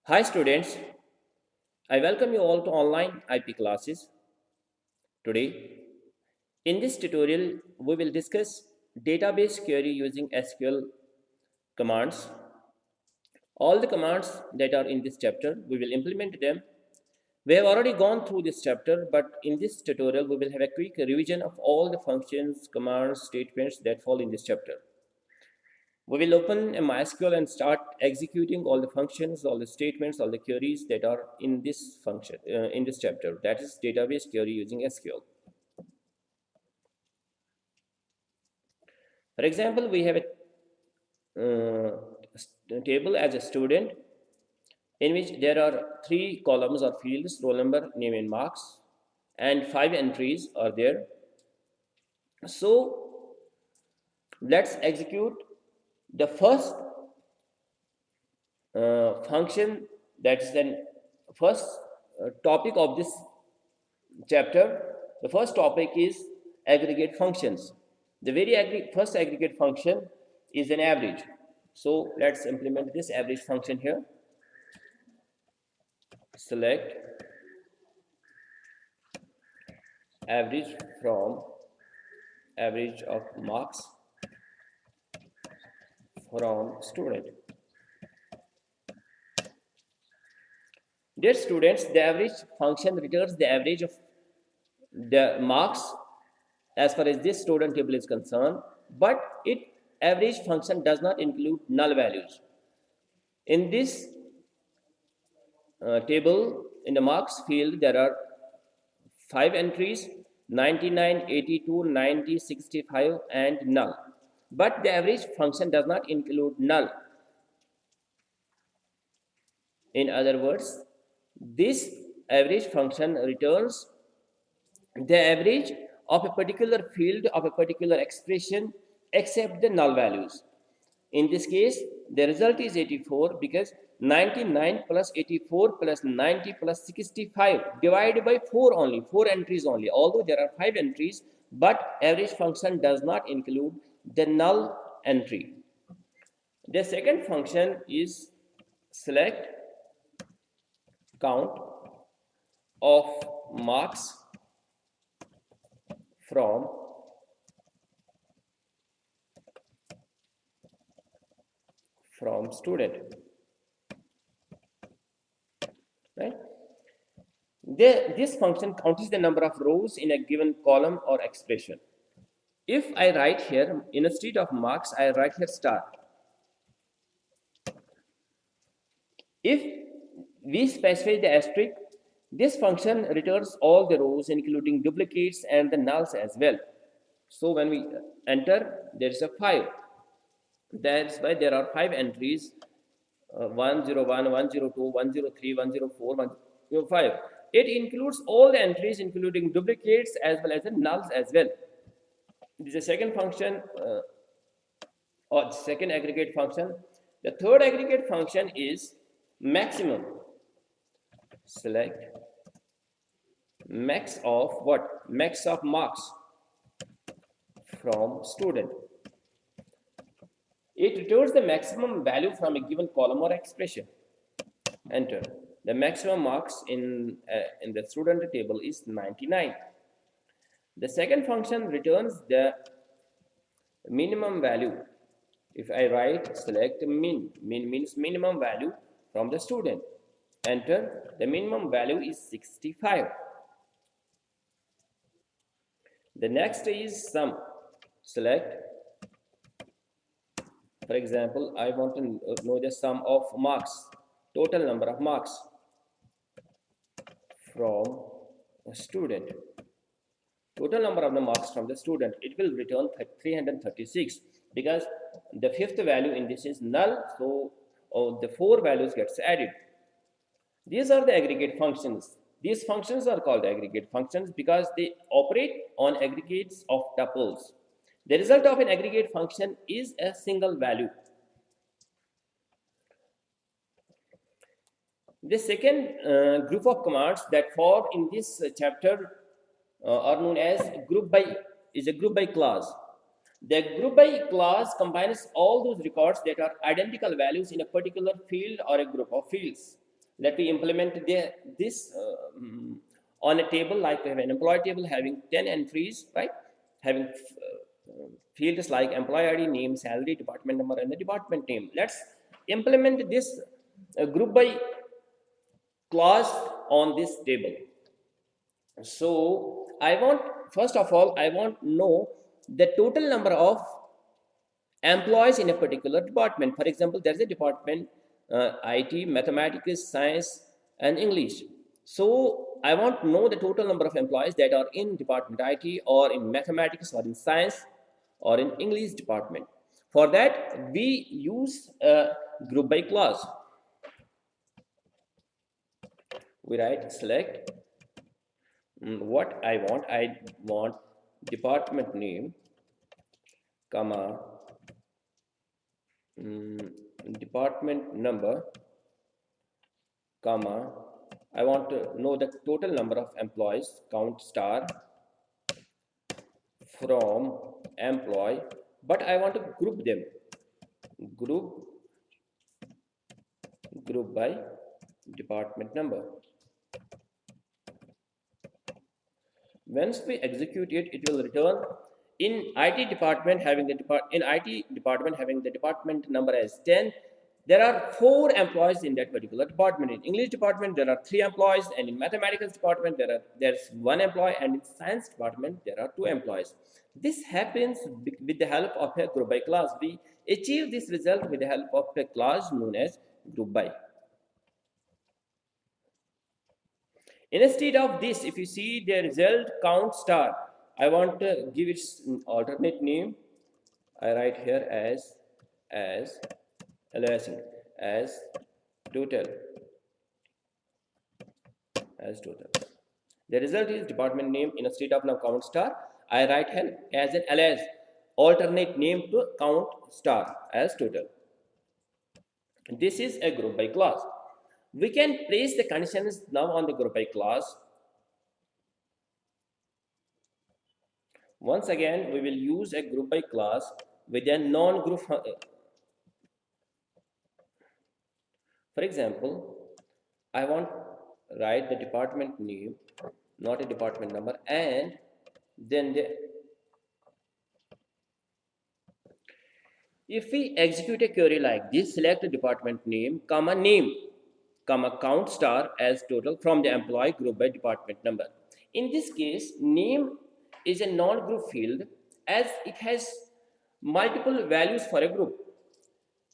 Hi students, I welcome you all to online IP classes. Today, in this tutorial, we will discuss database query using SQL commands. All the commands that are in this chapter, we will implement them. We have already gone through this chapter, but in this tutorial, we will have a quick revision of all the functions, commands, statements that fall in this chapter. We will open a MySQL and start executing all the functions, all the statements, all the queries that are in this function, in this chapter. That is database query using SQL. For example, we have a table as a student in which there are 3 columns or fields: roll number, name, and marks, and 5 entries are there. So let's execute the first function, that's the first topic of this chapter. The first topic is aggregate functions. The very first aggregate function is an average. So let's implement this average function here. Select average from average of marks from student. Dear students, the average function returns the average of the marks as far as this student table is concerned, but it average function does not include null values. In this table, in the marks field, there are 5 entries: 99, 82, 90, 65, and null. But the average function does not include null. In other words, this average function returns the average of a particular field of a particular expression except the null values. In this case, the result is 84 because 99 plus 84 plus 90 plus 65 divided by 4 only, 4 entries only. Although there are 5 entries, but average function does not include the null entry. The second function is select count of marks from student, right? This function counts the number of rows in a given column or expression. If I write here, instead of marks, I write here star. If we specify the asterisk, this function returns all the rows including duplicates and the nulls as well. So when we enter, there is a 5. That's why there are 5 entries: 101, 102, 103, 104, 105. It includes all the entries including duplicates as well as the nulls as well. This is the second function, or the second aggregate function. The third aggregate function is maximum. Select max of what? Max of marks from student. It returns the maximum value from a given column or expression. Enter. The maximum marks in the student table is 99. The second function returns the minimum value. If I write select min means minimum value from the student. Enter. The minimum value is 65. The next is sum. Select. For example, I want to know the sum of marks, total number of marks from a student. Total number of the marks from the student, it will return 336 because the fifth value in this is null, so the 4 values gets added. These are the aggregate functions. These functions are called aggregate functions because they operate on aggregates of tuples. The result of an aggregate function is a single value. The second group of commands that fall in this chapter are known as group by clause. The group by clause combines all those records that are identical values in a particular field or a group of fields. Let me implement this on a table, like we have an employee table having 10 entries, right? Having fields like employee ID, name, salary, department number, and the department name. Let's implement this group by clause on this table. So I want, first of all, I want to know the total number of employees in a particular department. For example, there's a department IT, mathematics, science, and English. So I want to know the total number of employees that are in department IT or in mathematics or in science or in English department. For that, we use a group by clause. We write select what I want department name, comma, department number, comma, I want to know the total number of employees, count star from employee, but I want to group them, group by department number. Once we execute it, it will return in IT department having the department number as 10. There are 4 employees in that particular department. In English department, there are 3 employees, and in mathematics department, there's 1 employee, and in science department, there are 2 employees. This happens with the help of a group by clause. We achieve this result with the help of a clause known as group by. Instead of this, if you see the result count star, I want to give its alternate name. I write here as aliasing as total. The result is department name. Instead of now count star, I write here as an alias alternate name to count star as total. This is a group by clause. We can place the conditions now on the group by clause. Once again, we will use a group by clause with a non-group. For example, I want to write the department name, not a department number, and then if we execute a query like this, select the department name, comma name, comma count star as total from the employee group by department number. In this case, name is a non-group field as it has multiple values for a group.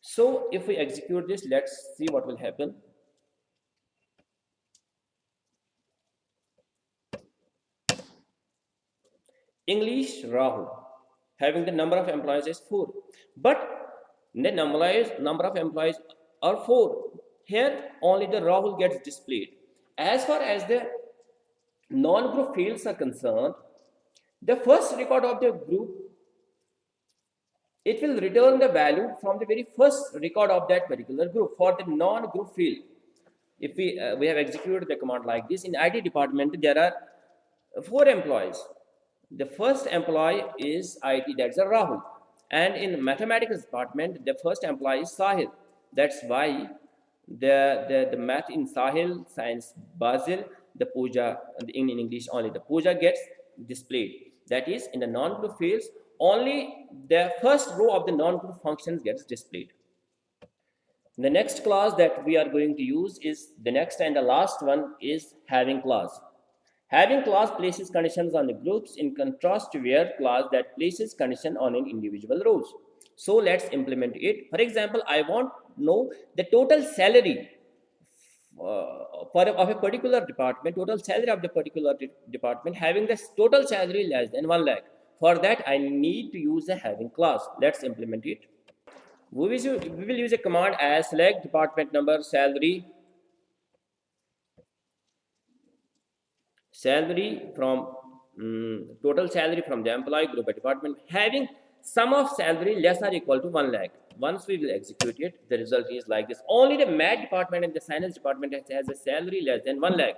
So if we execute this, let's see what will happen. English Rahul having the number of employees is 4, but the number of employees are 4. Here only the Rahul gets displayed. As far as the non-group fields are concerned, the first record of the group, it will return the value from the very first record of that particular group for the non-group field. If we have executed the command like this, in IT department there are 4 employees. The first employee is IT, that's a Rahul, and in mathematics department the first employee is Sahil. That's why the math in Sahil, science Basil, the Pooja, in English only the Pooja gets displayed. That is, in the non-group fields, only the first row of the non-group functions gets displayed. The next clause that we are going to use is the next and the last one is having clause. Having clause places conditions on the groups in contrast to where clause that places condition on an individual rows. So let's implement it. For example, I want to know the total salary of a particular department, total salary of the particular department having the total salary less than 1 lakh. For that, I need to use a having clause. Let's implement it. We will use a command as select department number salary from total salary from the employee group by department having sum of salary less or equal to 1 lakh. Once we will execute it, the result is like this. Only the math department and the science department has a salary less than 1 lakh.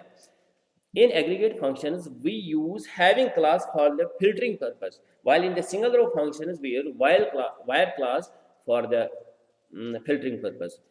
In aggregate functions, we use having clause for the filtering purpose, while in the single row functions, we use where clause for the filtering purpose.